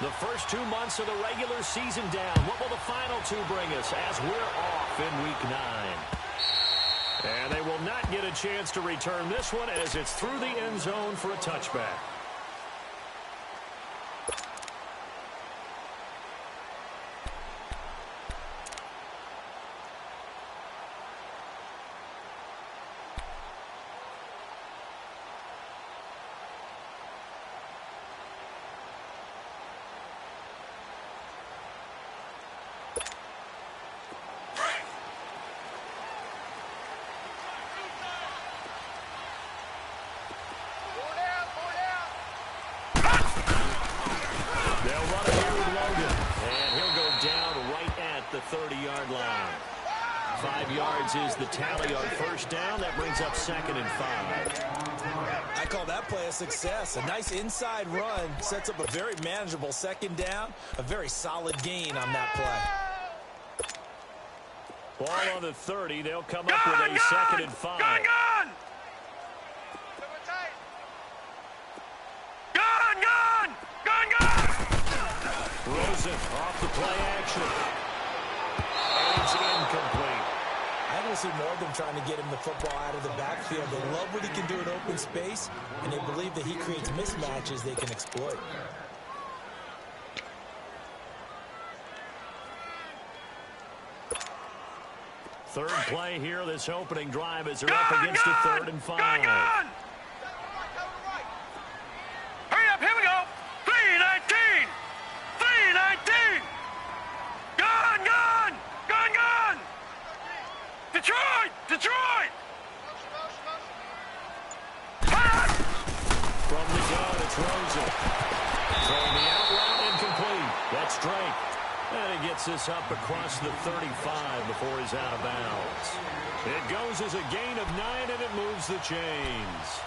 The first 2 months of the regular season down. What will the final two bring us as we're off in Week 9? And they will not get a chance to return this one as it's through the end zone for a touchback. The 30-yard line. 5 yards is the tally on first down. That brings up 2nd and 5. I call that play a success. A nice inside run sets up a very manageable 2nd down. A very solid gain on that play. Ball on the 30. They'll come up with a 2nd and 5. Gone! Rosen off the play action. It's incomplete. I don't see more of them trying to get him the football out of the backfield. They love what he can do in open space, and they believe that he creates mismatches they can exploit. Third play here, this opening drive as they're up against a 3rd and 5. Hurry up, here we go. 3-19. 3-19. Gone. Detroit! From the gun, it's Rosen. Throwing the out route, incomplete. That's Drake. And he gets this up across the 35 before he's out of bounds. It goes as a gain of 9, and it moves the chains.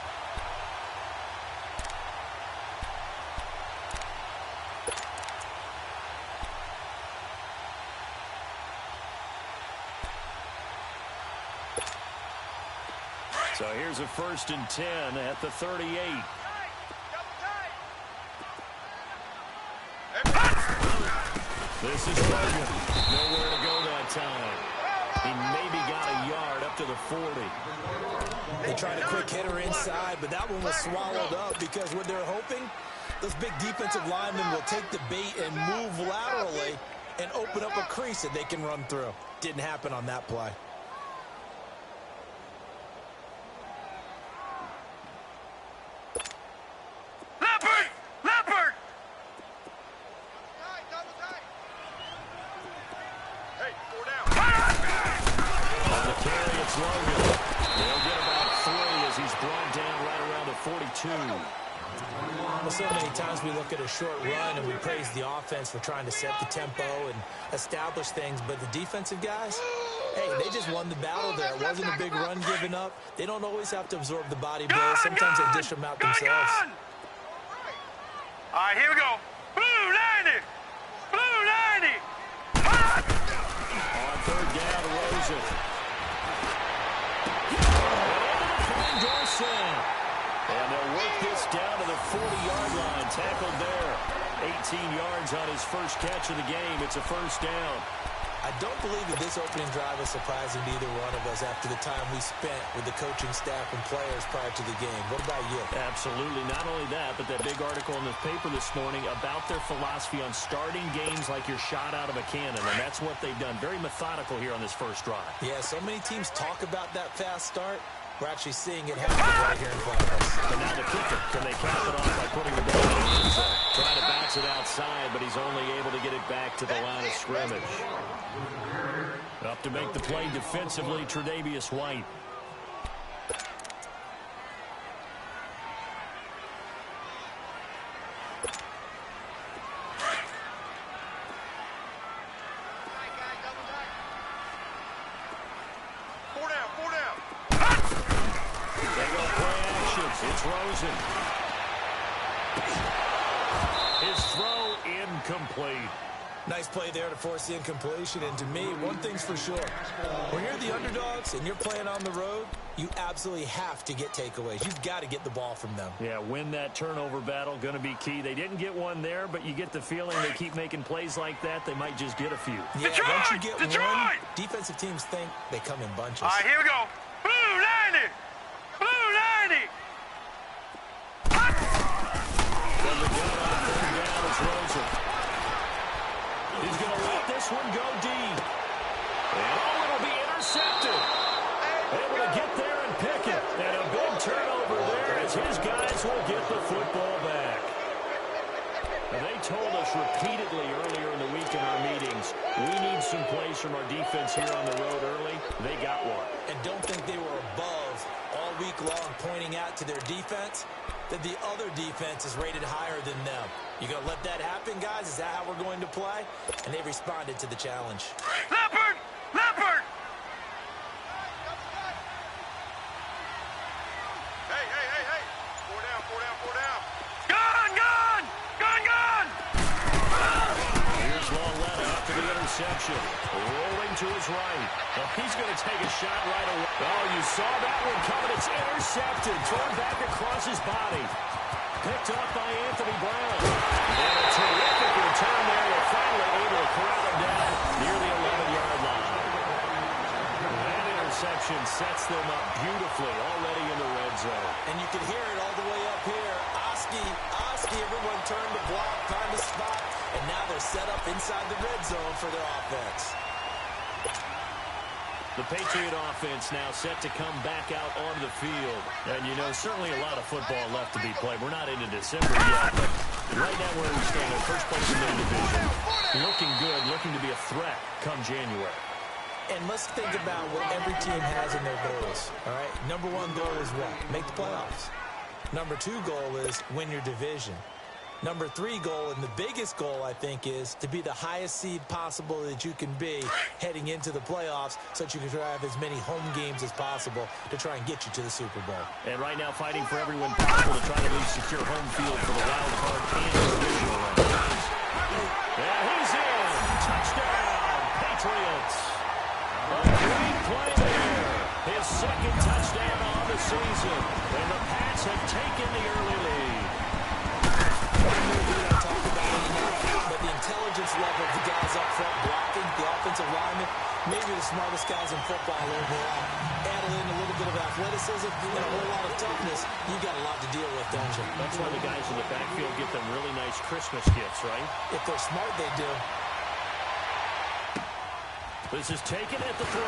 So here's a 1st and 10 at the 38. This is Logan. Nowhere to go that time. He maybe got a yard up to the 40. They tried a quick hitter inside, but that one was swallowed up because what they're hoping, those big defensive linemen will take the bait and move laterally and open up a crease that they can run through. Didn't happen on that play. Well, so many times we look at a short run and we praise the offense for trying to set the tempo and establish things, but the defensive guys, hey, they just won the battle there. It wasn't a big run given up. They don't always have to absorb the body blows. Sometimes they dish them out themselves. All right, here we go. Blue 90. Blue 90. On 3rd down, Rosen. Dorsett. And they'll work this down to the 40-yard line. Tackled there. 18 yards on his first catch of the game. It's a 1st down. I don't believe that this opening drive is surprising to either one of us after the time we spent with the coaching staff and players prior to the game. What about you? Absolutely. Not only that, but that big article in the paper this morning about their philosophy on starting games like you're shot out of a cannon, and that's what they've done. Very methodical here on this first drive. Yeah, so many teams talk about that fast start. We're actually seeing it happen right here in front of us. And now the kicker. Can they cap it off by putting the ball in the end zone? Trying to bounce it outside, but he's only able to get it back to the line of scrimmage. Up to make the play defensively, Tre'Davious White. It's Rosen. His throw incomplete. Nice play there to force the incompletion. And to me, one thing's for sure. When you're the underdogs and you're playing on the road, you absolutely have to get takeaways. You've got to get the ball from them. Yeah, win that turnover battle, going to be key. They didn't get one there, but you get the feeling they keep making plays like that, they might just get a few. Yeah, once you get one, defensive teams think they come in bunches. All right, here we go. Blue 90. Blue 90. From the gun on third down, it's Rosen. He's going to let this one go deep. And it'll be intercepted. Able to get there and pick it. And a big turnover there as his guys will get the football back. And they told us repeatedly earlier in the week in our meetings, we need some plays from our defense here on the road early. They got one. And don't think they were above all week long pointing out to their defense that the other defense is rated higher than them. You going to let that happen, guys? Is that how we're going to play? And they responded to the challenge. Leopard! Leopard! Hey, hey, hey, hey! Four down, four down, four down. Gun, gun! Gun, gun! Here's Lawletta after the interception. Rolling to his right. Well, he's going to take a shot right away. Oh, you saw that one coming. It's intercepted. Thrown back across his body. Picked up by Anthony Brown. And a terrific return there. They're finally able to corral him down near the 11-yard line. That interception sets them up beautifully already in the red zone. And you can hear it all the way up here. Oski, everyone turned to block, found a spot, and now they're set up inside the red zone for their offense. The Patriot offense now set to come back out onto the field. And, you know, certainly a lot of football left to be played. We're not into December yet, but right now where we stand in first place in their division, looking good, looking to be a threat come January. And let's think about what every team has in their goals, all right? Number one goal is what? Make the playoffs. Number two goal is win your division. Number three goal, and the biggest goal, I think, is to be the highest seed possible that you can be heading into the playoffs so that you can have as many home games as possible to try and get you to the Super Bowl. And right now fighting for every win possible to try to leave secure home field for the wild card and divisional round. Yeah, he's in. Touchdown, Patriots. A great play there. His second touchdown on the season. And the Pats have taken the early lead. But the intelligence level of the guys up front blocking, the offensive linemen, maybe the smartest guys in football overall. Add in a little bit of athleticism and a whole lot of toughness. You got a lot to deal with, don't you? That's why the guys in the backfield get them really nice Christmas gifts, right? If they're smart, they do. This is taken at the 3.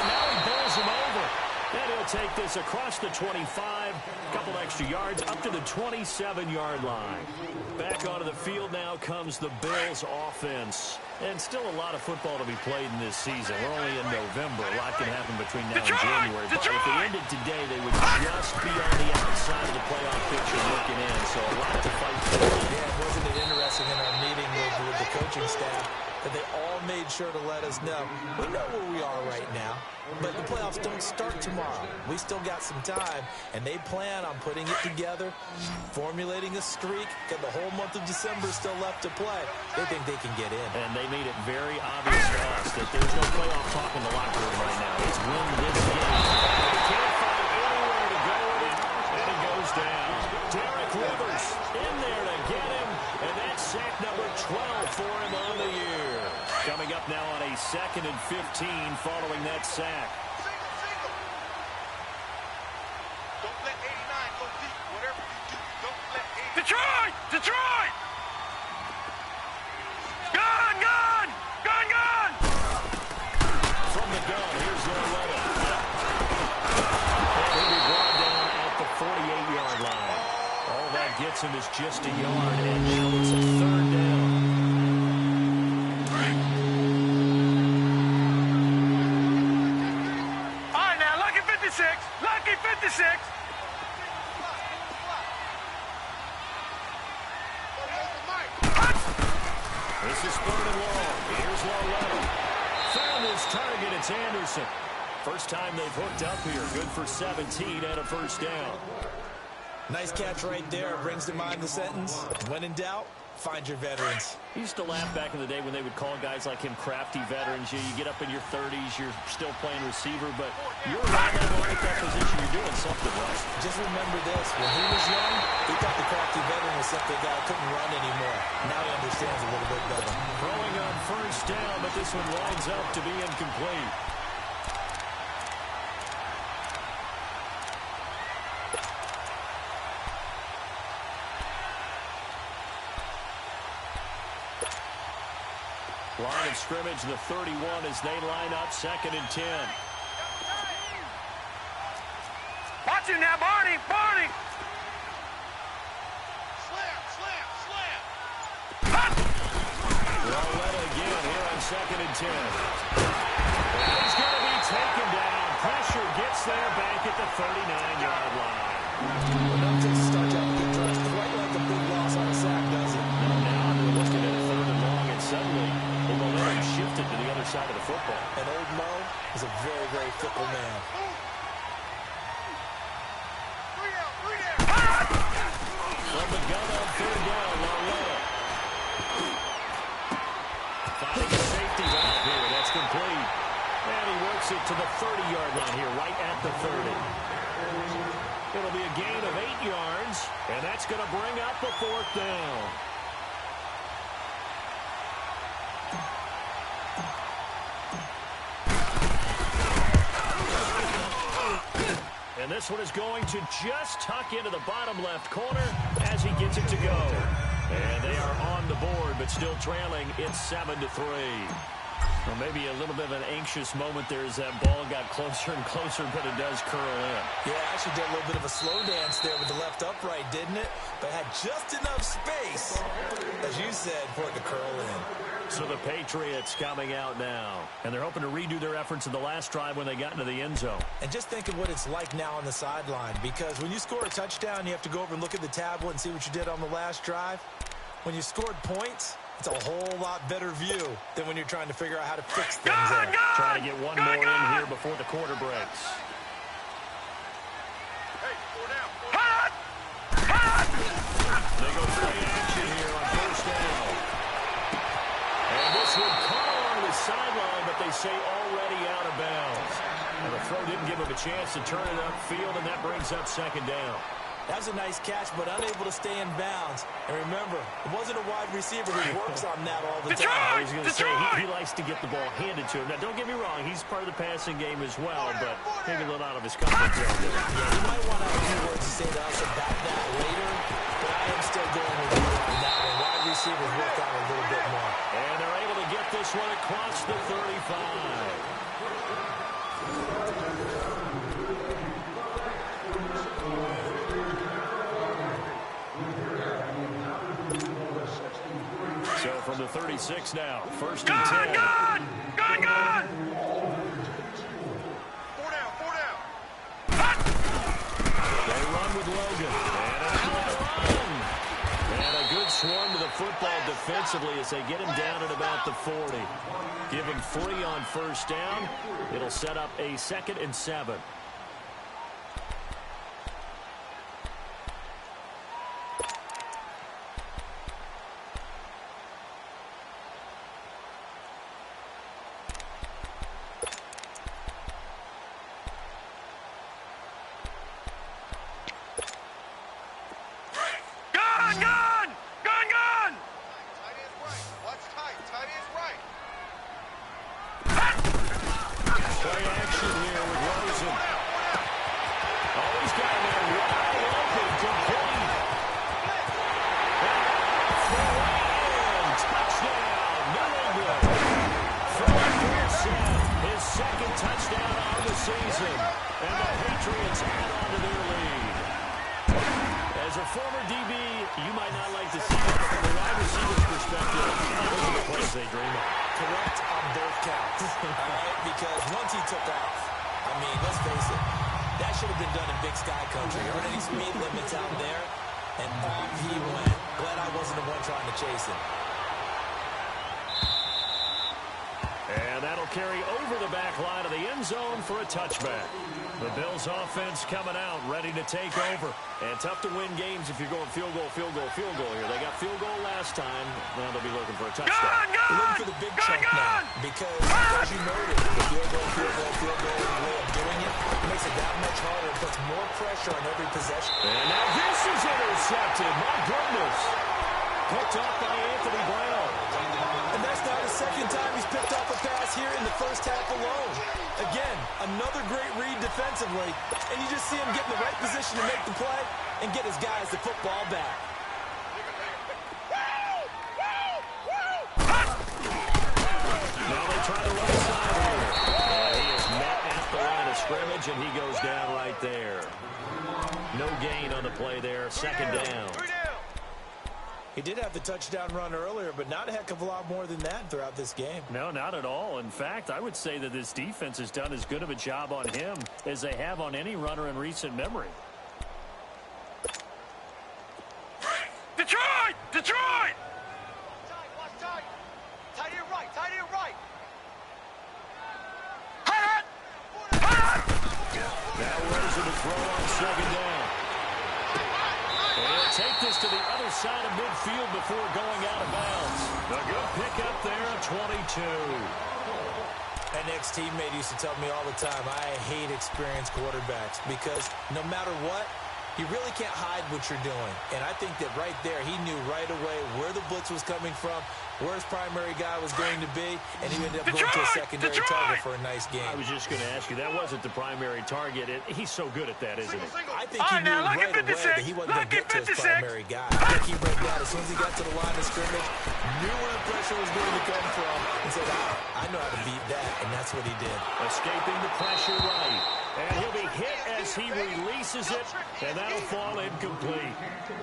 Now he bowls him over. And he'll take this across the 25, a couple extra yards, up to the 27-yard line. Back onto the field now comes the Bills offense. And still a lot of football to be played in this season. We're only in November. A lot can happen between now and January. But if they ended today, they would just be on the outside of the playoff picture looking in. So a lot to fight for. Yeah, wasn't it interesting in our meeting with the coaching staff that they all made sure to let us know. We know where we are right now, but the playoffs don't start tomorrow. We still got some time, and they plan on putting it together, formulating a streak, got the whole month of December still left to play. They think they can get in. And they made it very obvious to us that there's no playoff talk in the locker room right now. It's win this game. They can't find anywhere to go with it, and it goes down. Derek Rivers in there to get him, and that's sack number 12 for him on the year. Coming up now on a 2nd and 15 following that sack. Don't let 89 go deep. Whatever you do, don't let 89. Detroit! Detroit! Gun! Gun! Gun! Gun! From the gun, here's Lawletta. And he'll be brought down at the 48-yard line. All that gets him is just a yard, and now it's a 3rd down. Lucky 56. This is 3rd and long. Here's Lawletta. Found his target. It's Anderson. First time they've hooked up here. Good for 17 and a first down. Nice catch right there. Brings to mind the sentence, when in doubt, find your veterans. He used to laugh back in the day when they would call guys like him crafty veterans. You get up in your 30s, you're still playing receiver, but you're right level at that position. You're doing something, Russ. Just remember this. When he was young, he thought the crafty veteran was simply a guy who couldn't run anymore. Now he understands a little bit better. Throwing on first down, but this one lines up to be incomplete. Line of scrimmage, the 31 as they line up, 2nd and 10. Watch it now, Barney! Barney! Slam! Well, again here on 2nd and 10. He's going to be taken down. Pressure gets there back at the 39-yard line. Well, that takes start out to get dressed quite like a big loss on a sack, does it? Now they're looking at 3rd and long, and suddenly the momentum shifted to the other side of the football. And old Mo is a very, very fickle man. From the gun on 3rd down, Loyola. Finding a safety valve here. That's complete. And he works it to the 30-yard line here, right at the 30. It'll be a gain of 8 yards, and that's going to bring up a 4th down. And this one is going to just tuck into the bottom left corner as he gets it to go. And they are on the board, but still trailing. It's 7-3. Well, maybe a little bit of an anxious moment there as that ball got closer and closer, but it does curl in. Yeah, actually did a little bit of a slow dance there with the left upright, didn't it? But had just enough space, as you said, for it to curl in. So the Patriots coming out now, and they're hoping to redo their efforts in the last drive when they got into the end zone. And just think of what it's like now on the sideline, because when you score a touchdown, you have to go over and look at the tablet and see what you did on the last drive. When you scored points, it's a whole lot better view than when you're trying to figure out how to fix things there. Trying to get one more in here before the quarter breaks. Hey, 4 down. They go play action here on first down. And this one caught along the sideline, but they say already out of bounds. And the throw didn't give him a chance to turn it upfield, and that brings up 2nd down. That was a nice catch, but unable to stay in bounds. And remember, it wasn't a wide receiver who works on that all the time. I was going to say, he likes to get the ball handed to him. Now, don't get me wrong, he's part of the passing game as well, but maybe a little out of his comfort zone there. Yeah, you might want to have a few words to say to us about that later, but I am still going with you on that one. Wide receivers work out a little bit more. And they're able to get this one across the 35. So from the 36 now, 1st and 10. Gone! 4 down. They run with Logan. And a good swarm to the football defensively as they get him down at about the 40. Give him 3 on first down. It'll set up a 2nd and 7. carry over the back line of the end zone for a touchback. The Bills offense coming out, ready to take over. And tough to win games if you're going field goal here. They got field goal last time. Now they'll be looking for a touchdown. They're looking for the big chunk now because, as you noted, the field goal, and the way of doing it makes it that much harder. It puts more pressure on every possession. And now this is intercepted. My goodness. Picked off by Anthony Brown. And that's now the second time he's picked off a pass here in the first half alone. Again, another great read defensively, and you just see him get in the right position to make the play and get his guys the football back. Now they try to run side here. And he is met at the line of scrimmage, and he goes down right there. No gain on the play there. Second down. He did have the touchdown run earlier, but not a heck of a lot more than that throughout this game. No, not at all. In fact, I would say that this defense has done as good of a job on him as they have on any runner in recent memory. Detroit! Detroit! Tight. Tight it right. Now Rosen to throw on second down. And he'll take this to the other side of midfield before going out of bounds. A good pickup there at 22. An ex-teammate used to tell me all the time, I hate experienced quarterbacks because no matter what, you really can't hide what you're doing. And I think that right there, he knew right away where the blitz was coming from, where his primary guy was going to be, and he ended up going to a secondary target for a nice game. I was just going to ask you, that wasn't the primary target. He's so good at that, isn't he? I think he knew right away that he wasn't going to get to his primary guy. I think he broke out as soon as he got to the line of scrimmage, knew where the pressure was going to come from, and said, I know how to beat that, and that's what he did. Escaping the pressure right. And he'll be hit as he releases it, and that'll fall incomplete.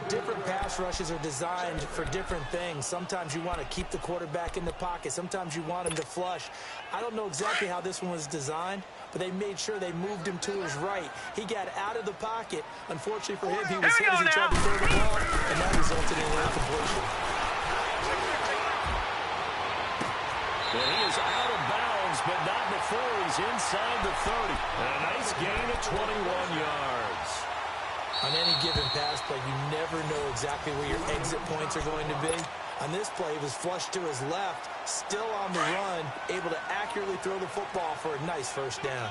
Different pass rushes are designed for different things. Sometimes you want to keep the quarterback in the pocket. Sometimes you want him to flush. I don't know exactly how this one was designed, but they made sure they moved him to his right. He got out of the pocket. Unfortunately for him, he was hit as he tried to throw the ball, and that resulted in an incompletion. And he is out of bounds, but not before he's inside the 30. And a nice gain of 21 yards. On any given pass play, you never know exactly where your exit points are going to be. On this play, he was flushed to his left, still on the run, able to accurately throw the football for a nice first down.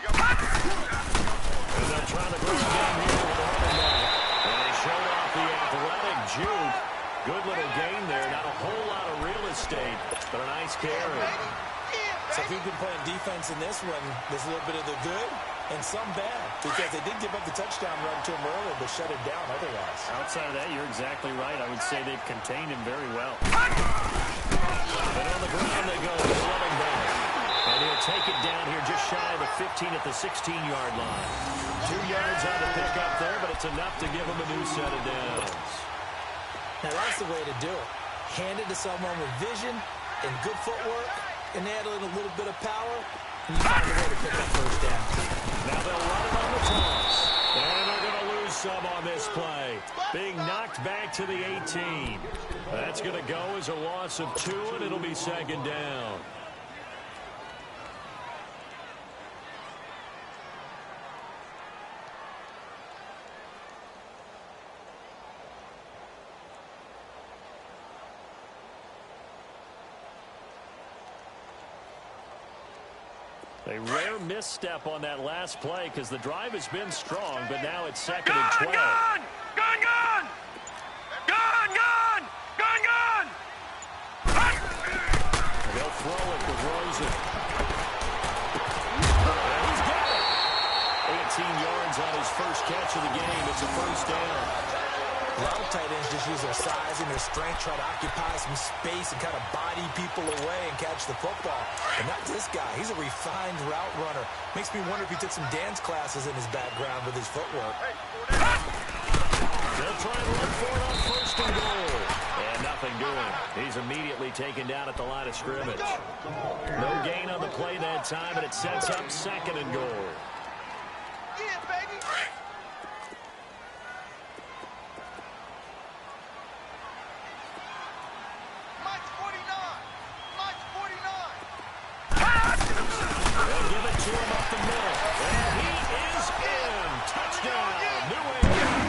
And they'll try to bring it down here with the running back. And they show off the athletic juke. Good little gain there. Not a whole lot of real estate, but a nice carry. So if you've been playing defense in this one, there's a little bit of the good and some bad, because they did give up the touchdown run to him earlier, but shut it down otherwise. Outside of that, you're exactly right. I would say they've contained him very well. And on the ground they go, running back. And he'll take it down here just shy of the 15 at the 16-yard line. 2 yards on the pickup there, but it's enough to give him a new set of downs. Now that's the way to do it. Hand it to someone with vision and good footwork, and add in a little bit of power, and you find a way to pick up first down. Now they'll run it on the toss. And they're going to lose some on this play. Being knocked back to the 18. That's going to go as a loss of 2, and it'll be second down. A rare misstep on that last play because the drive has been strong, but now it's second and 12. Gun! They'll throw it with Rosen. And he's got it! 18 yards on his first catch of the game. It's a first down. A lot of tight ends just use their size and their strength, try to occupy some space and kind of body people away and catch the football. But not this guy. He's a refined route runner. Makes me wonder if he took some dance classes in his background with his footwork. They'll try and run for it on first and goal. And nothing doing. He's immediately taken down at the line of scrimmage. No gain on the play that time, and it sets up second and goal. Yeah, baby! Mike 49! to him up the middle. And he is in. Touchdown, New England.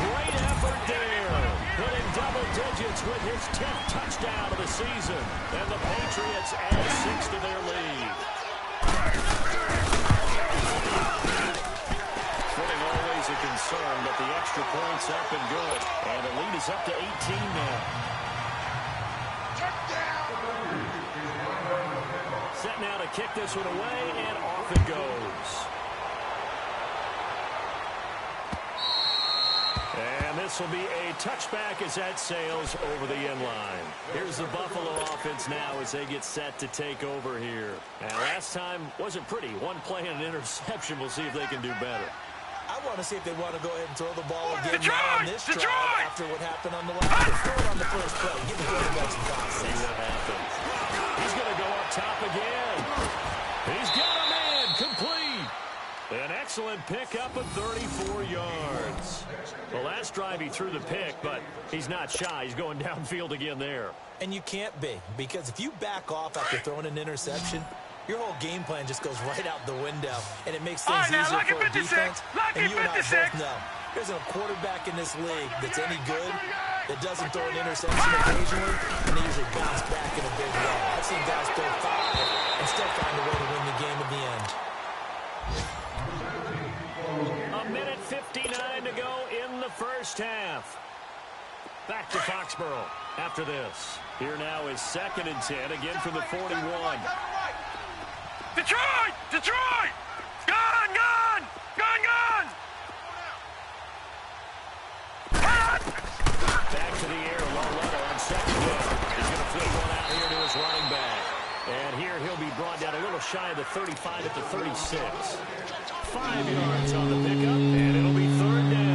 Great effort there. Hitting double digits with his 10th touchdown of the season. And the Patriots add 6 to their lead. Footing always a concern, but the extra points up and good. And the lead is up to 18 now. Set now to kick this one away, and off it goes. And this will be a touchback as that sails over the end line. Here's the Buffalo offense now as they get set to take over here. And last time wasn't pretty. One play and an interception. We'll see if they can do better. I want to see if they want to go ahead and throw the ball again now on this drive after what happened on the last. Throw it on the first play. Give the quarterback some time. See what happens. He's going to go up top again. He's got a man complete. An excellent pickup of 34 yards. The last drive he threw the pick, but he's not shy. He's going downfield again there. And you can't be, because if you back off after throwing an interception, your whole game plan just goes right out the window, and it makes things easier for a defense. And you and I both know there's a quarterback in this league that's any good that doesn't throw an interception occasionally, and they usually bounce back in a big way. I've seen guys throw 5 and still find a way to win the game at the end. A minute 59 to go in the first half. Back to Foxborough after this. Here now is 2nd and 10, again from the 41. Detroit! Detroit! Gone! Gone! Gone! Gone! Back to the air, Loretta on 2nd down. He's going to flip one out here to his running back. And here he'll be brought down a little shy of the 35 at the 36. 5 yards on the pickup, and it'll be 3rd down.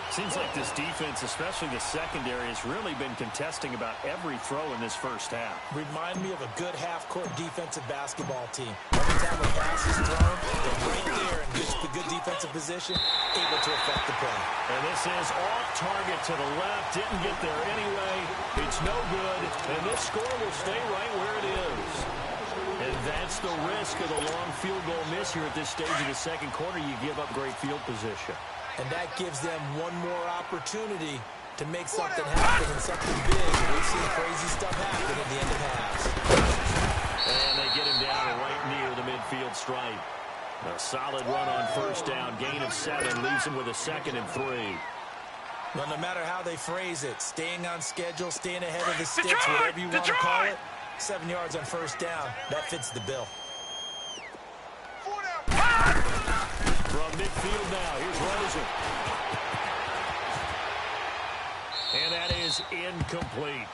Seems like this defense, especially the secondary, has really been contesting about every throw in this first half. Remind me of a good half-court defensive basketball team. Every time a pass is thrown, they're right there in good defensive position, able to affect the play. And this is off target to the left. Didn't get there anyway. It's no good. And this score will stay right where it is. And that's the risk of the long field goal miss here at this stage of the second quarter. You give up great field position. And that gives them one more opportunity to make something happen and something big. We've seen crazy stuff happen at the end of halves. And they get him down right near the midfield stripe. A solid run on first down. Gain of 7 leaves him with a 2nd and 3. Well, no matter how they phrase it, staying on schedule, staying ahead of the sticks, whatever you want to call it, 7 yards on first down, that fits the bill. From midfield now, here's Rosen. And that is incomplete.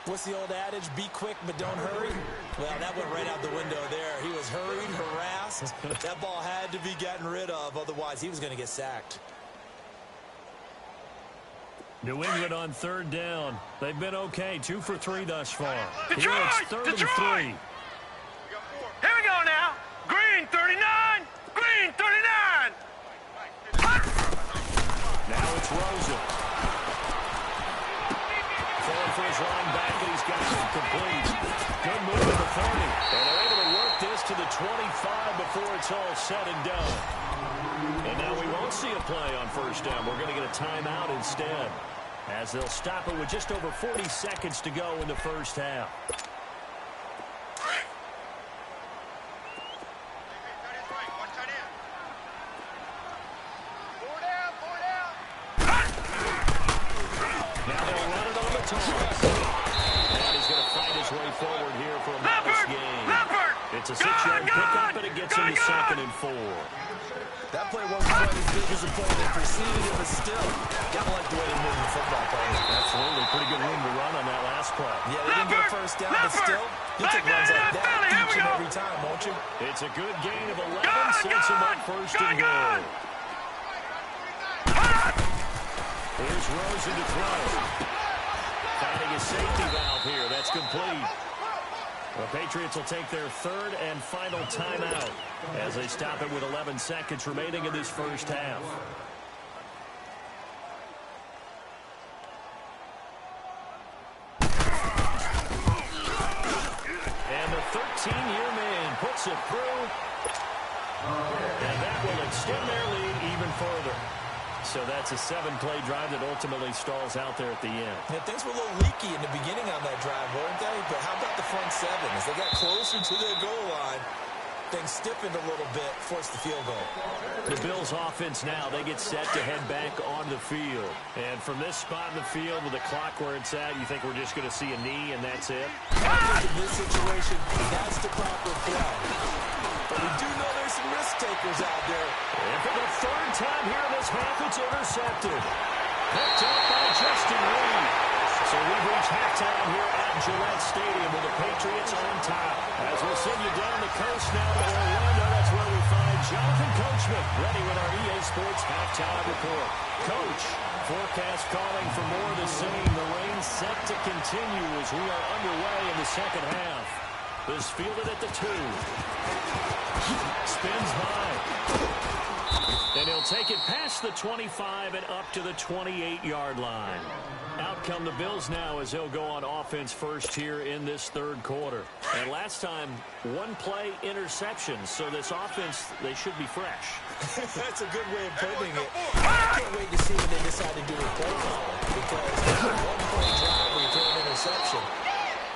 What's the old adage? Be quick, but don't hurry? Well, that went right out the window there. He was hurried, harassed. That ball had to be gotten rid of, otherwise he was going to get sacked. New England on 3rd down. They've been okay, 2 for 3 thus far. Detroit! Here it's 3rd and 3. Here we go now. Green 39. Green 39. Now it's Rosen. Throwing for his running back, and he's got it complete. Good move to the 30. And they're able to work this to the 25 before it's all said and done. And now we won't see a play on first down. We're going to get a timeout instead, as they'll stop it with just over 40 seconds to go in the first half. Now they'll run it on the toss. And he's going to fight his way forward here for a modest gain. It's a 6-yard pickup, but it gets him to 2nd and 4. That play wasn't quite as big as the play that preceded it, but still, gotta like the way they moved the football play. Absolutely. Pretty good room to run on that last play. Yeah, they didn't get a first down, but still, you take runs like that each and every time, won't you? It's a good gain of 11, sets him up first and goal. Here's Rosen to throw. Finding a safety valve here. That's complete. The Patriots will take their third and final timeout as they stop it with 11 seconds remaining in this first half. And the 13-year man puts it through. And that will extend their lead even further. So that's a 7-play drive that ultimately stalls out there at the end. Yeah, things were a little leaky in the beginning on that drive, weren't they? But how about the front seven? As they got closer to their goal line, things stiffened a little bit, forced the field goal. The Bills offense now, they get set to head back on the field. And from this spot in the field with the clock where it's at, you think we're just going to see a knee and that's it? I think in this situation, that's the proper play. But we do know there's some risk takers out there. And for the third time here in this half, it's intercepted. Picked up by Justin Reed. So we've reached halftime here at Gillette Stadium with the Patriots on top. As we'll send you down the coast now to Orlando, that's where we find Jonathan Coachman ready with our EA Sports halftime report. Coach, forecast calling for more of the same. The rain set to continue as we are underway in the second half. This fielded at the 2. Spins high. And he'll take it past the 25 and up to the 28-yard line. Out come the Bills now as they'll go on offense first here in this third quarter. And last time, one play interceptions. So this offense, they should be fresh. That's a good way of putting it. I can't wait to see what they decide to do with play calling. Because one play drive where you throw an interception.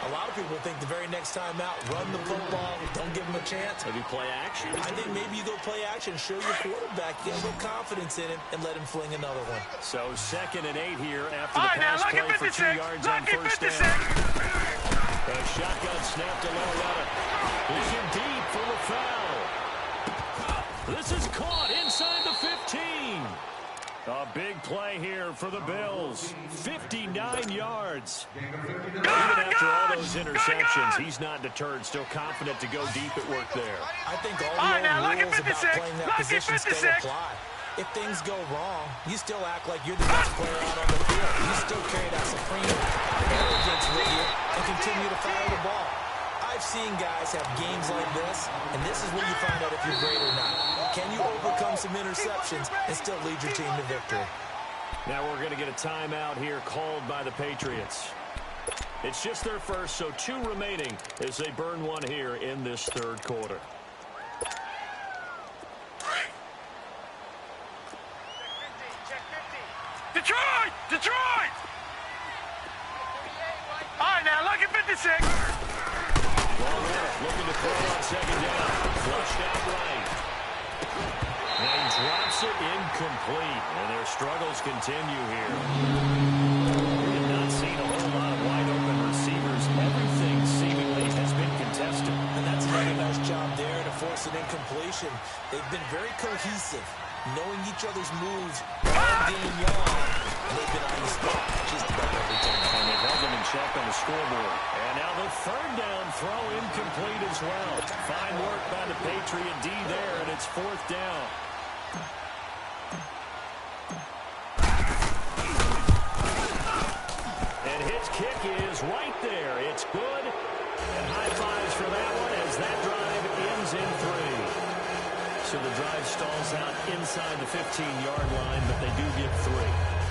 A lot of people think the very next time out, run the football, don't give them a chance. Maybe play action? I think maybe you go play action, show your quarterback, get a little confidence in him, and let him fling another one. So 2nd and 8 here after the pass play for 2 yards on first down. A shotgun snap to Loretta. He's in deep for the foul. This is caught inside the 15. A big play here for the Bills. 59 yards. Even after all those interceptions, he's not deterred. Still confident to go deep at work there. I think all the old rules about playing that position still apply. If things go wrong, you still act like you're the best player out on the field. You still carry that supreme arrogance with you and continue to fire the ball. I've seen guys have games like this, and this is where you find out if you're great or not. Can you overcome some interceptions and still lead your team to victory? Now we're going to get a timeout here called by the Patriots. It's just their first, so 2 remaining as they burn one here in this third quarter. Detroit! Detroit! All right, now, look at 56. Looking to throw on 2nd down. Flushed out right. And he drops it incomplete. And their struggles continue here. We have not seen a whole lot of wide-open receivers. Everything seemingly has been contested. And that's another nice job there to force an incompletion. They've been very cohesive, knowing each other's moves all game long. And they've been on the spot just about every time. And they've held them in check on the scoreboard. And now the 3rd down throw incomplete as well. Fine work by the Patriot D there, and it's 4th down. And his kick is right there. It's good. And high fives for that one as that drive ends in 3. So the drive stalls out inside the 15-yard line, but they do get 3.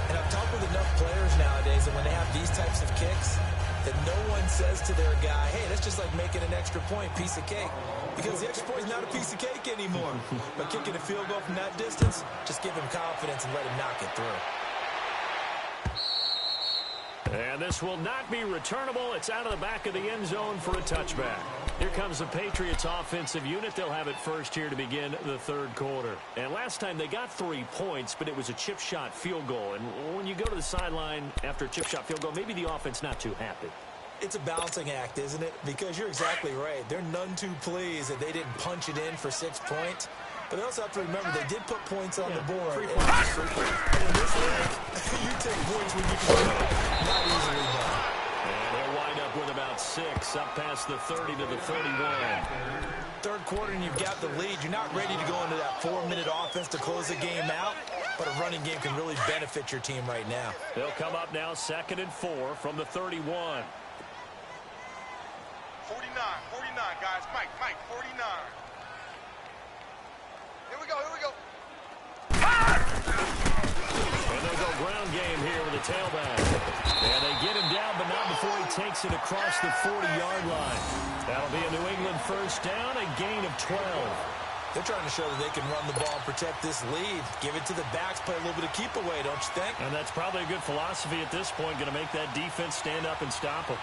And I've talked with enough players nowadays that when they have these types of kicks, that no one says to their guy, hey, that's just like making an extra point, piece of cake. Because the extra point is not a piece of cake anymore. But kicking a field goal from that distance, just give him confidence and let him knock it through. And this will not be returnable. It's out of the back of the end zone for a touchback. Here comes the Patriots offensive unit. They'll have it first here to begin the third quarter. And last time they got 3 points, but it was a chip shot field goal. And when you go to the sideline after a chip shot field goal, maybe the offense not too happy. It's a balancing act, isn't it? Because you're exactly right. They're none too pleased that they didn't punch it in for 6 points. But they also have to remember they did put points on the board. 3 points. And in this league, you take points when you can win. Not easily done. And he'll wind up with about 6 up past the 30 to the 31. third quarter and you've got the lead. You're not ready to go into that 4-minute offense to close the game out, but a running game can really benefit your team right now. They'll come up now 2nd and 4 from the 31. 49, guys. Mike, 49. Here we go. And they'll go ground game here with a tailback. And they get him down, but not before he takes it across the 40-yard line. That'll be a New England first down, a gain of 12. They're trying to show that they can run the ball and protect this lead. Give it to the backs, play a little bit of keep away, don't you think? And that's probably a good philosophy at this point, going to make that defense stand up and stop them.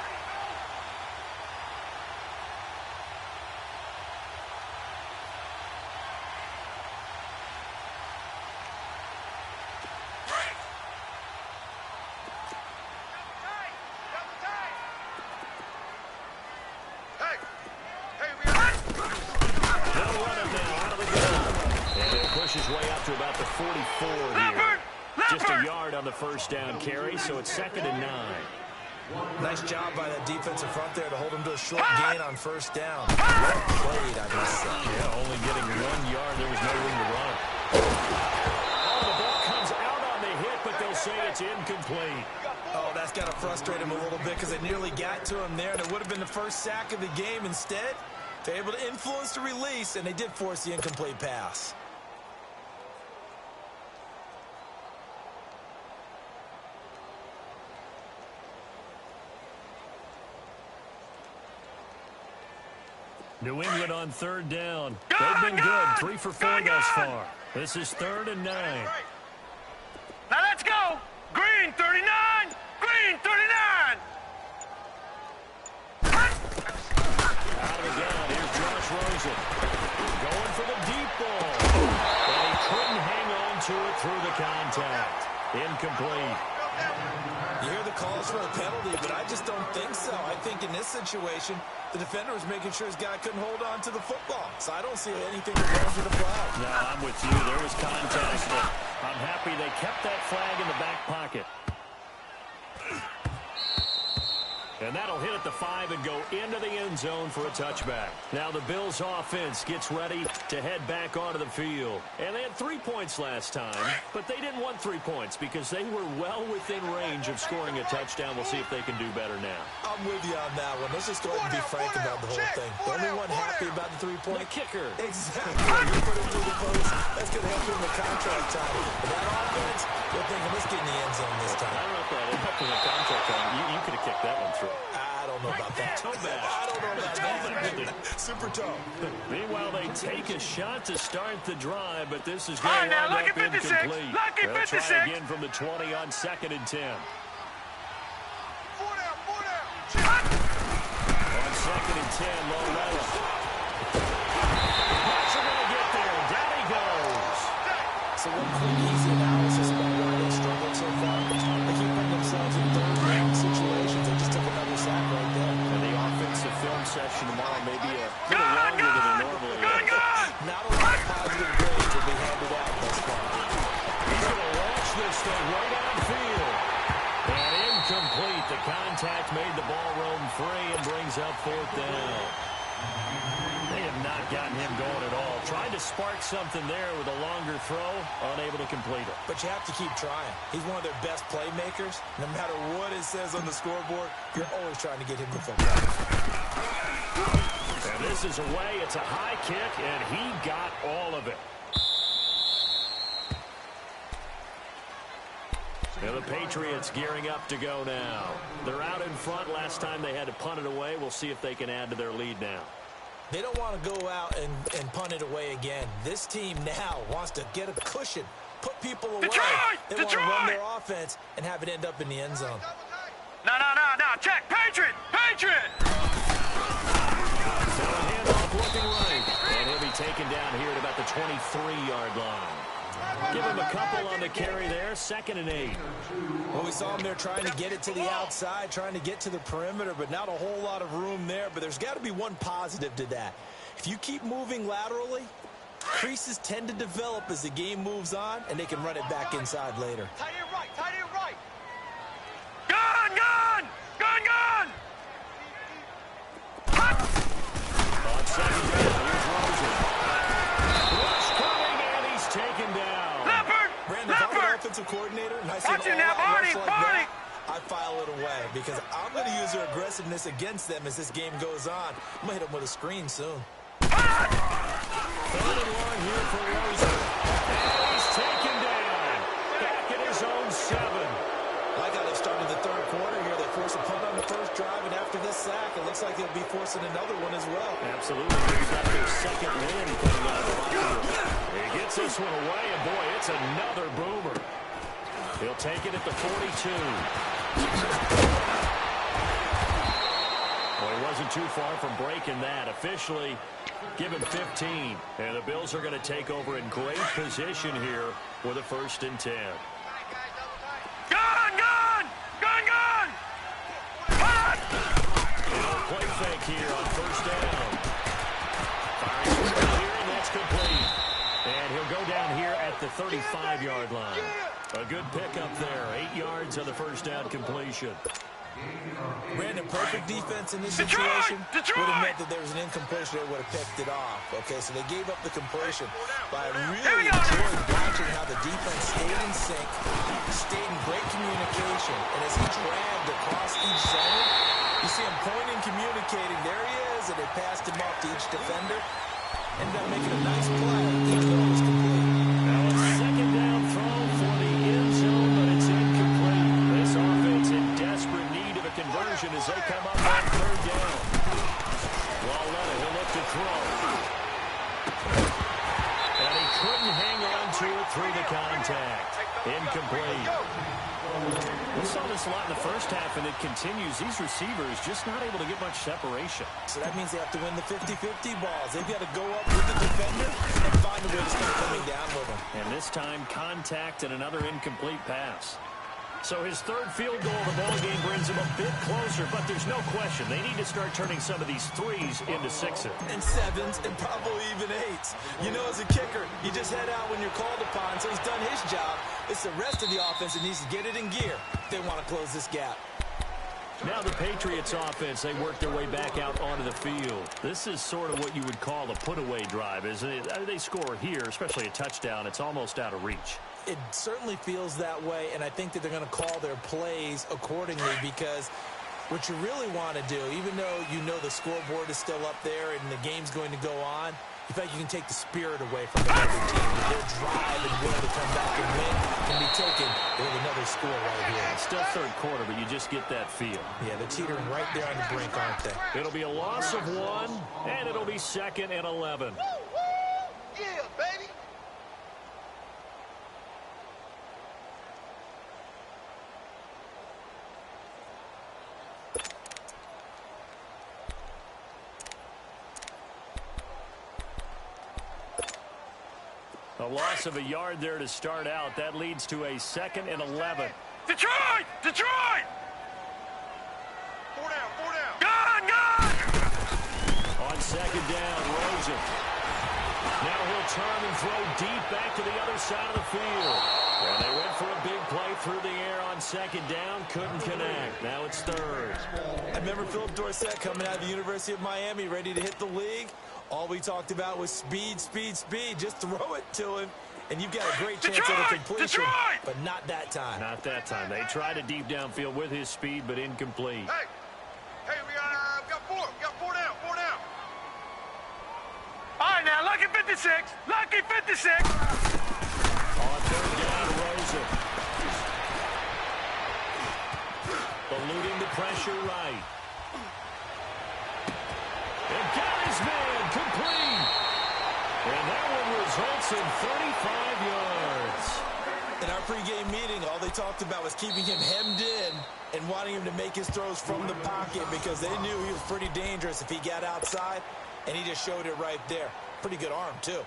His way up to about the 44 here. Just a yard on the first down carry, so it's 2nd and 9. Nice job by that defensive front there to hold him to a short gain on first down. Well played, I must say. Yeah, only getting 1 yard. There was no room to run. Oh, the ball comes out on the hit, but they'll say it's incomplete. Oh, that's got to frustrate him a little bit because they nearly got to him there, and it would have been the first sack of the game. Instead, they're able to influence the release, and they did force the incomplete pass. New England on 3rd down. They've been good. 3 for 4 thus far. This is 3rd and 9. Now let's go. Green 39. Green 39. Out of the gun. Here's Josh Rosen. Going for the deep ball. And he couldn't hang on to it through the contact. Incomplete. You hear the calls for a penalty, but I just don't think so. I think in this situation, the defender was making sure his guy couldn't hold on to the football. So I don't see anything wrong with the flag. No, I'm with you. There was contact, but I'm happy they kept that flag in the back pocket. And that'll hit at the 5 and go into the end zone for a touchback. Now the Bills offense gets ready to head back onto the field. And they had 3 points last time, but they didn't want 3 points because they were well within range of scoring a touchdown. We'll see if they can do better now. I'm with you on that one. Let's just go ahead and be frank about the whole thing. The only one happy about the 3-point. The kicker. Exactly. You put him through the post. That's going to help him with contract time. But that offense, they're thinking, let's get in the end zone this time. I don't know if that helped in the contract time. You could have kicked that one through. I don't know about that. Toe bad. I don't know about that. Super toe. Meanwhile, they take a shot to start the drive, but this is going to now, wind up lucky 56. incomplete. Lucky They'll 56. try again from the 20 on 2nd and 10. 4 down. On 2nd and 10, low left. Watch him when they get there. Down he goes. So one quick, easy analysis about why they struggled so far. They keep putting themselves in third-down situations. They just took another sack right there. And the offensive film session tomorrow may be a little longer than it normally is. Not a lot of positive grades will be handed out thus far. He's going to launch this thing right downfield. And incomplete. The contact made the ball roam free and brings up 4th down. They have not gotten him going at all. Tried to spark something there with a longer throw, unable to complete it. But you have to keep trying. He's one of their best playmakers. No matter what it says on the scoreboard, you're always trying to get him the football. And this is away. It's a high kick, and he got all of it. Now the Patriots gearing up to go now. They're out in front. Last time they had to punt it away. We'll see if they can add to their lead now. They don't want to go out and punt it away again. This team now wants to get a cushion, put people away. They want to run their offense and have it end up in the end zone. No. Check. Patriot. So a handoff looking right. And he'll be taken down here at about the 23-yard line. Give him a couple on the carry there. 2nd and 8. Well, we saw him there trying to get it to the outside, trying to get to the perimeter, but not a whole lot of room there. But there's got to be one positive to that. If you keep moving laterally, creases tend to develop as the game moves on, and they can run it back inside later. Tight end right. Gun! On 2nd down, here's because I'm going to use their aggressiveness against them as this game goes on. I'm going to hit them with a screen soon. Third and long here for Rosen. And he's taken down. Back at his own 7. Like how they started the third quarter here. They forced a punt on the first drive, and after this sack, it looks like they'll be forcing another one as well. Absolutely. He's got their second win coming out of the field. He gets this one away, and boy, it's another boomer. He'll take it at the 42. Well, he wasn't too far from breaking that. Officially, give him 15. And the Bills are going to take over in great position here with a 1st and 10. Play fake here on 1st down. Firing here, and that's complete. And he'll go down here at the 35-yard line. A good pickup there. 8 yards on the 1st down completion. Brandon, perfect defense in this situation would have meant that there was an incompletion that would have picked it off. Okay, so they gave up the completion. But I really enjoyed watching how the defense stayed in sync, stayed in great communication, and as he dragged across each zone, you see him pointing, communicating. There he is, and they passed him off to each defender. Ended up making a nice play, even though it was complete. Now a 2nd down throw for the end zone, but it's incomplete. This offense in desperate need of a conversion as they come up on 3rd down. Walletta, he'll look to throw. And he couldn't hang on to it through the contact. Incomplete. We saw this a lot in the first half, and it continues. These receivers just not able to get much separation. So that means they have to win the 50-50 balls. They've got to go up with the defender and find a way to start coming down with them. And this time, contact and another incomplete pass. So his 3rd field goal of the ballgame brings him a bit closer, but there's no question they need to start turning some of these 3s into 6s. And 7s, and probably even 8s. You know, as a kicker, you just head out when you're called upon, so he's done his job. It's the rest of the offense that needs to get it in gear if they want to close this gap. Now the Patriots offense, they work their way back out onto the field. This is sort of what you would call a put-away drive, isn't it? They score here, especially a touchdown. It's almost out of reach. It certainly feels that way, and I think that they're going to call their plays accordingly because what you really want to do, even though you know the scoreboard is still up there and the game's going to go on, you feel like you can take the spirit away from the other team. Their drive and will to come back and win can be taken with another score right here. It's still 3rd quarter, but you just get that feel. Yeah, they're teetering right there on the brink, aren't they? It'll be a loss of 1, and it'll be 2nd and 11. Yeah, baby. A loss of a yard there to start out. That leads to a 2nd and 11. Detroit! Detroit! 4 down, 4 down. Gone! On 2nd down, Rosen. Now he'll turn and throw deep back to the other side of the field. And they went for a big play through the air on 2nd down. Couldn't connect. Now it's 3rd. I remember Philip Dorsett coming out of the University of Miami ready to hit the league. All we talked about was speed, speed, speed. Just throw it to him, and you've got a great chance at a completion, but not that time. Not that time. They tried a deep downfield with his speed, but incomplete. Hey, we got 4. We got 4 down, 4 down. All right, now, lucky 56. Lucky 56. On 3rd down, Rosen. Eluding the pressure right. And got his man complete. And that one results in 35 yards. In our pregame meeting, all they talked about was keeping him hemmed in and wanting him to make his throws from the pocket because they knew he was pretty dangerous if he got outside, and he just showed it right there. Pretty good arm, too.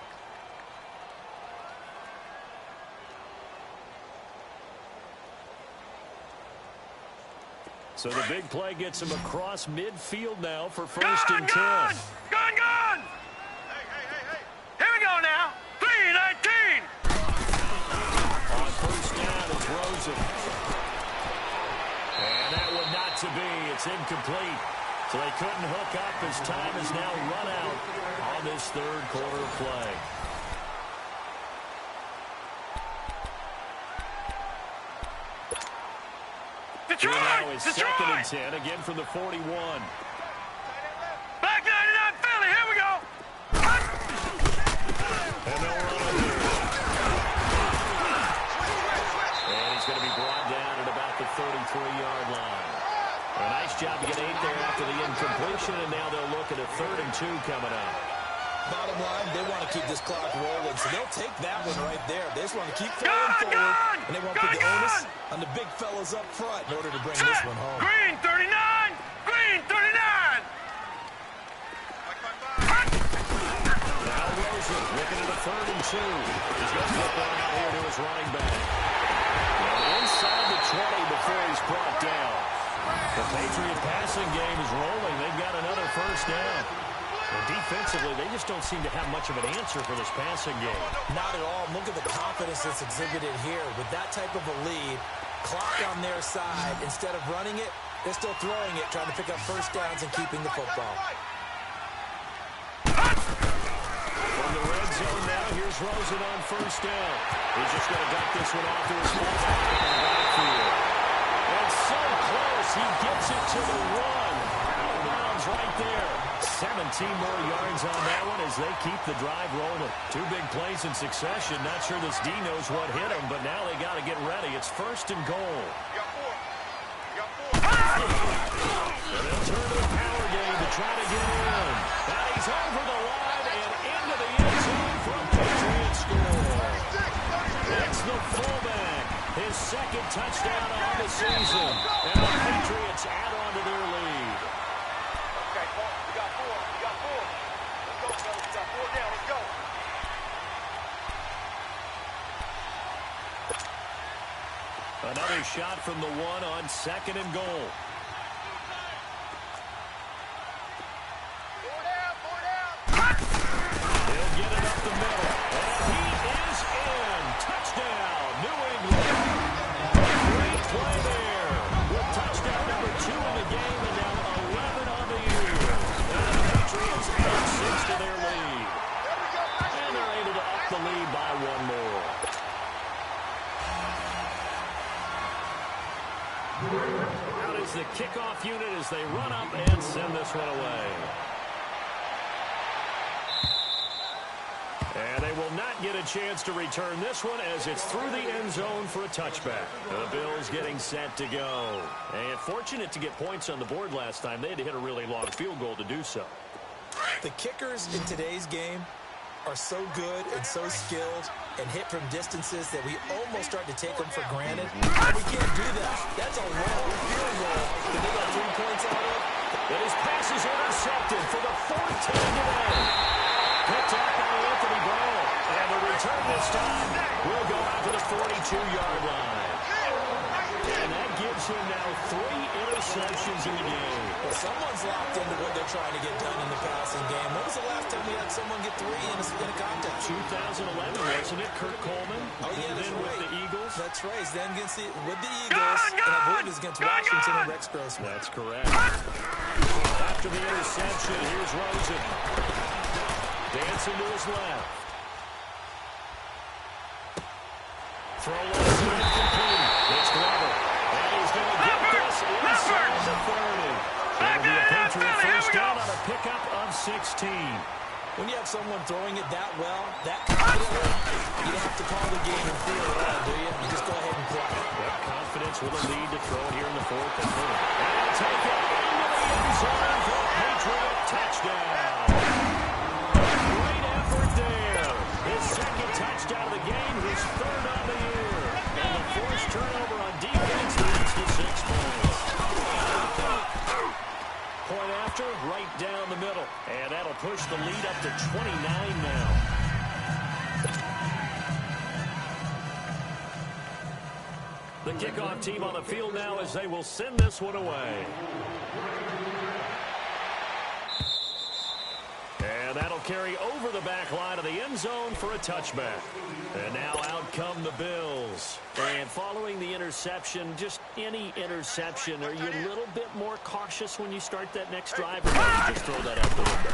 So the big play gets him across midfield now for 1st and 10. Gone! Hey. Here we go now. 3-19. On 1st down, it's Rosen. And that one not to be. It's incomplete. So they couldn't hook up as time has now run out on this 3rd quarter play. Detroit! is 2nd and 10, again from the 41. Back 99 Philly, here we go. And they'll run it here. And he's going to be brought down at about the 33-yard line. A nice job to get 8 there after the incompletion, and now they'll look at a 3rd and 2 coming up. Bottom line, they want to keep this clock rolling, so they'll take that one right there. They just want to keep flowing forward, and they want to put the onus on the big fellas up front in order to bring this one home. Green 39! Green 39! Now Rosen looking at a 3rd and 2. He's going to flip one out here to his running back. And inside the 20 before he's brought down. The Patriot passing game is rolling. They've got another 1st down. And defensively, they just don't seem to have much of an answer for this passing game. Not at all. Look at the confidence that's exhibited here. With that type of a lead, clock on their side, instead of running it, they're still throwing it, trying to pick up 1st downs and keeping the football. From the red zone now, here's Rosen on 1st down. He's just going to dump this one off to his fullback in the backfield. And so close, he gets it to the 1. Out of bounds right there. 17 more yards on that one as they keep the drive rolling. 2 big plays in succession. Not sure this D knows what hit him, but now they got to get ready. It's 1st and goal. And they'll turn to the power game to try to get in. And he's over the line and into the end zone for a Patriot score. It's the fullback. His 2nd touchdown on the season. And the Patriots add on to their lead. Another shot from the 1 on 2nd and goal. He'll get it up the middle. And he is in. Touchdown, New England. Great play there. With touchdown number 2 in the game and now 11 on the year. And the Patriots add 6 to their lead. And they're able to up the lead by 1 more. Out is the kickoff unit as they run up and send this one away. And they will not get a chance to return this one as it's through the end zone for a touchback. The Bills getting set to go. And fortunate to get points on the board last time. They had to hit a really long field goal to do so. The kickers in today's game are so good and so skilled and hit from distances that we almost start to take them for granted. And we can't do that. That's a long field goal that they got 3 points out of. And his pass is intercepted for the 4th time today. Picked up by Anthony Brown. And the return this time will go out to the 42-yard line. And that gives him now 3 interceptions in the game. Well, someone's locked into what they're trying to get done in the passing game. When was the last time we had someone get 3 in a contest? 2011, wasn't it? Kurt Coleman. Oh, yeah, that's then right. with the Eagles. That's right. He's then with the Eagles, and I believe it's against Washington and Rex Grossman. That's correct. After the interception, here's Rosen. Dancing to his left. Throw left to incomplete. It's Glover. And he's going to get this inside the 30. That'll be a Patriot 1st down on a pickup of 16. When you have someone throwing it that well, that confidently, you don't have to call the game and feel it all, do you? You just go ahead and play. Yep, confidence with a lead to throw it here in the 4th and 5th. And take it into the end zone for a Patriot touchdown. Great effort there. His 2nd touchdown of the game, his 3rd on the year. And the forced turnover on defense leads to 6 points. Point after, right down the middle. And that'll push the lead up to 29 now. The kickoff team on the field now as they will send this one away. And that'll carry over the back line of the end zone for a touchback. And now out come the Bills. And following the interception, just any interception, are you a little bit more cautious when you start that next drive? Or do you just throw that out the window?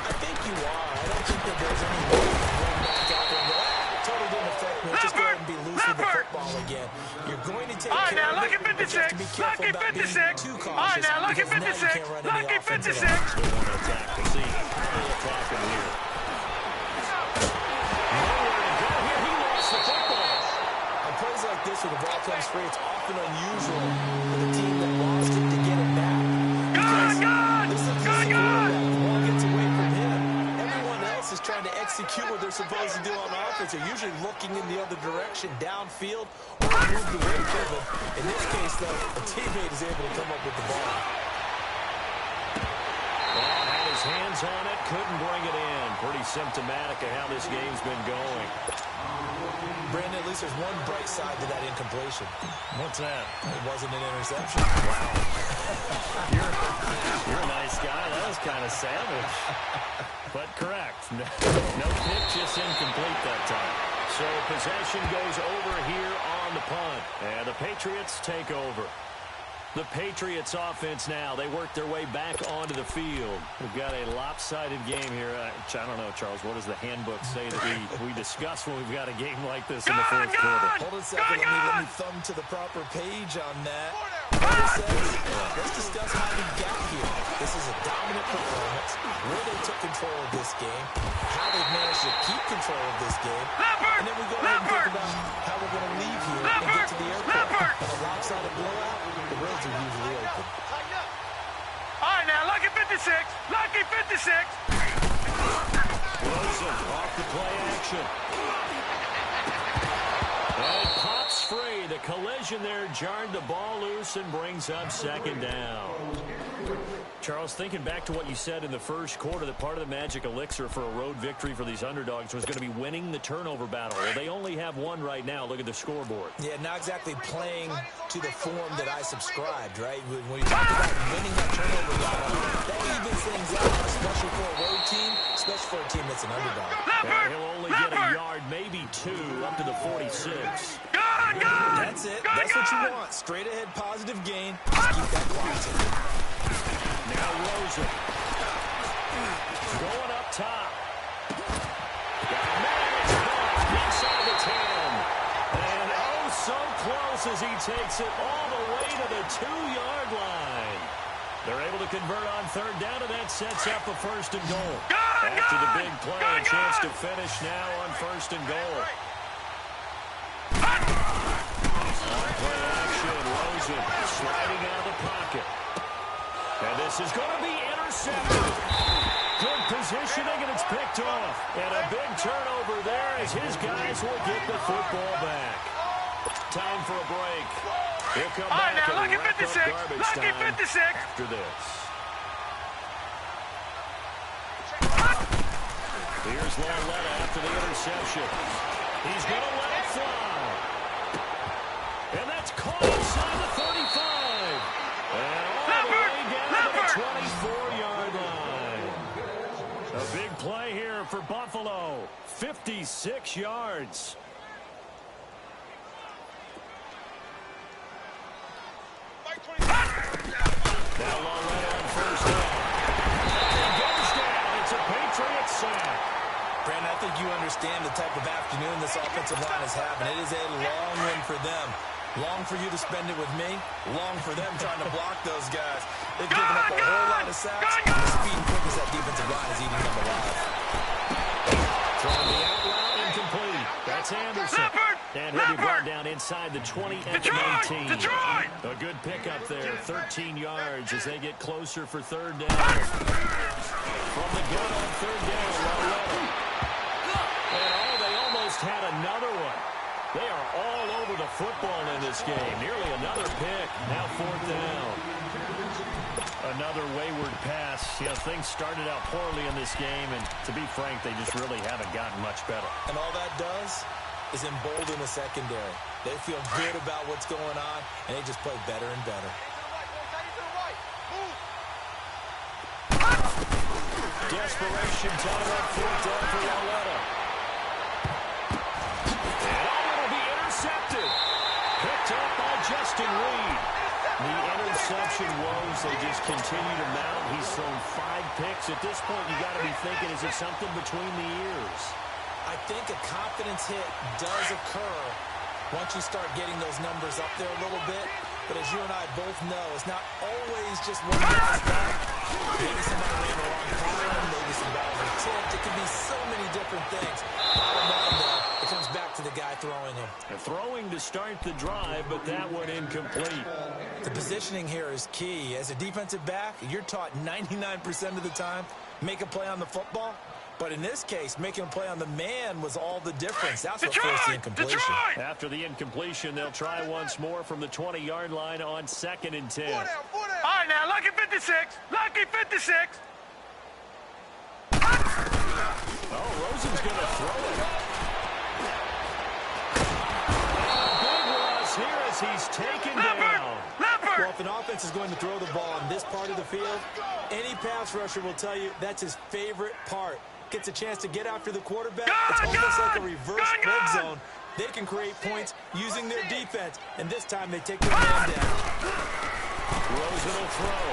I think you are. I don't think that there's any way to run back out there and go, totally didn't affect me. Just go ahead and be loose with the football again. You're going to take All right, care now, of lucky it, but you have to 56. be careful Lucky about being 56. too All right, cautious now, lucky because now you 56. can't run any Lucky offense at 56. all. They want to attack. We'll see how they attack him here. Nowhere to go here. He lost the football. On plays like this where the ball comes free, it's often unusual for the team that lost it to get it back. Because listen to this quarterback. The ball gets away from him. Everyone else is trying to execute what they're supposed to do on offense. They're usually looking in the other direction, downfield, or moved away from it. In this case, though, a teammate is able to come up with the ball. Well, had his hands on it, couldn't bring it in. Pretty symptomatic of how this game's been going. Brandon, at least there's one bright side to that incompletion. What's that? It wasn't an interception. Wow. You're a nice guy. That was kind of savage. But correct. No pick, just incomplete that time. So possession goes over here on the punt. And the Patriots take over. The Patriots offense now. They work their way back onto the field. We've got a lopsided game here. I don't know, Charles. What does the handbook say that we discuss when we've got a game like this in the fourth quarter? Hold on a second. Let me thumb to the proper page on that. What it says, let's discuss how we got here. This is a dominant performance, where they took control of this game, how they've managed to keep control of this game, and then we go ahead and think about how we're going to leave here and get to the airport. And a lopsided blowout, the roads are usually open. All right, now, lucky 56. Lucky 56. Wilson off the play action. And it pops free. The collision there jarred the ball loose and brings up second down. Charles, thinking back to what you said in the first quarter, that part of the magic elixir for a road victory for these underdogs was going to be winning the turnover battle. Well, they only have one right now. Look at the scoreboard. Yeah, not exactly playing to the form that I subscribed, right? When you talk about winning that turnover battle, that evens things out, especially for a road team, especially for a team that's an underdog. And he'll only get a yard, maybe two, up to the 46. That's it. That's what you want. Straight ahead, positive gain. Just keep that clock ticking. Now Rosen. Going up top. Got a man. It's caught inside the 10. And oh, so close as he takes it all the way to the 2-yard line. They're able to convert on third down, and that sets up a first and goal. After the big play, a chance to finish now on first and goal. On play action, Rosen sliding out of the pocket. And this is going to be intercepted. Good positioning, and it's picked off. And a big turnover there as his guys will get the football back. Time for a break. We'll come back now, and lucky wrap 56. up garbage Lucky time 56. after this. Here's Lauletta after the interception. He's going to let it fly. And that's caught inside the 35. And all the way down to the 24-yard line. A big play here for Buffalo. 56 yards. Now Lauletta on first down. He goes down. It's a Patriots sack. Brandon, I think you understand the type of afternoon this offensive line is having. It is a long win for them. Long for you to spend it with me. Long for them trying to block those guys. They've given up a whole lot of sacks. The speed and quickness that defensive line is eating them alive. Throwing the out route, incomplete. That's Anderson. And he'll be brought down inside the 20 at the 19. A good pickup there, 13 yards as they get closer for third down. From the gun on third down, Lauletta. And oh, they almost had another one. They are all over the football in this game. Nearly another pick. Now fourth down. Another wayward pass. You know, things started out poorly in this game, and to be frank, they just really haven't gotten much better. And all that does is embolden the secondary. They feel good about what's going on, and they just play better and better. Desperation time on fourth down for Lauletta. And it'll be intercepted. Picked up by Justin Reed. The interception woes, they just continue to mount. He's thrown 5 picks. At this point, you got to be thinking, is it something between the ears? I think a confidence hit does occur once you start getting those numbers up there a little bit. But as you and I both know, it's not always just one guy's back. Maybe somebody ran the wrong pattern, maybe some balls are tipped. It can be so many different things. Bottom line, though, it comes back to the guy throwing them. Throwing to start the drive, but that one incomplete. The positioning here is key. As a defensive back, you're taught 99% of the time, make a play on the football. But in this case, making a play on the man was all the difference. That's what forced the incompletion. After the incompletion, they'll try once more from the 20-yard line on 2nd and 10. All right, now, lucky 56. Lucky 56. Oh, Rosen's going to throw it. And a big loss here as he's taken down. Well, if an offense is going to throw the ball on this part of the field, any pass rusher will tell you that's his favorite part. Gets a chance to get after the quarterback. It's almost like a reverse red zone. They can create points using their defense, and this time they take their man down. Rosen will throw.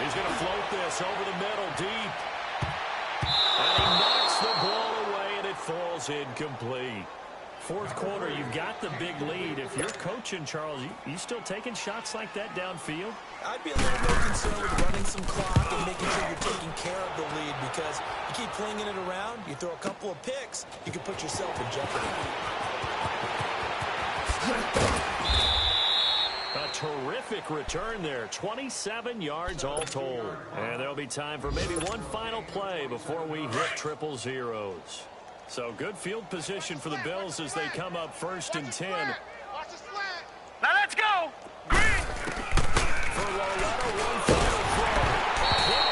He's going to float this over the middle, deep. And he knocks the ball away, and it falls incomplete. Fourth quarter, you've got the big lead. If you're coaching, Charles, you still taking shots like that downfield? I'd be a little more concerned with running some clock and making sure you're taking care of the lead, because you keep flinging it around, you throw a couple of picks, you can put yourself in jeopardy. A terrific return there. 27 yards all told. And there'll be time for maybe one final play before we hit triple zeros. So good field position for the Bills as they come up 1st and 10. Now let's go. Green. For Loretto, one final throw.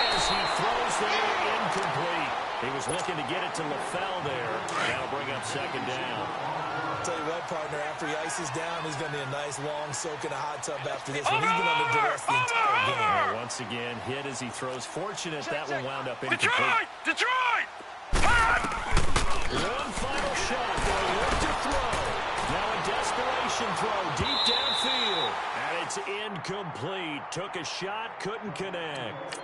As he throws there, incomplete. He was looking to get it to LaFell there. That'll bring up 2nd down. I'll tell you what, partner, after he ices down, he's going to need a nice long soak in a hot tub after this one. He's been under duress the entire game. Once again, hit as he throws. Fortunate that one wound up incomplete. Detroit! One final shot. They'll look to throw. Now a desperation throw deep downfield. And it's incomplete. Took a shot, couldn't connect.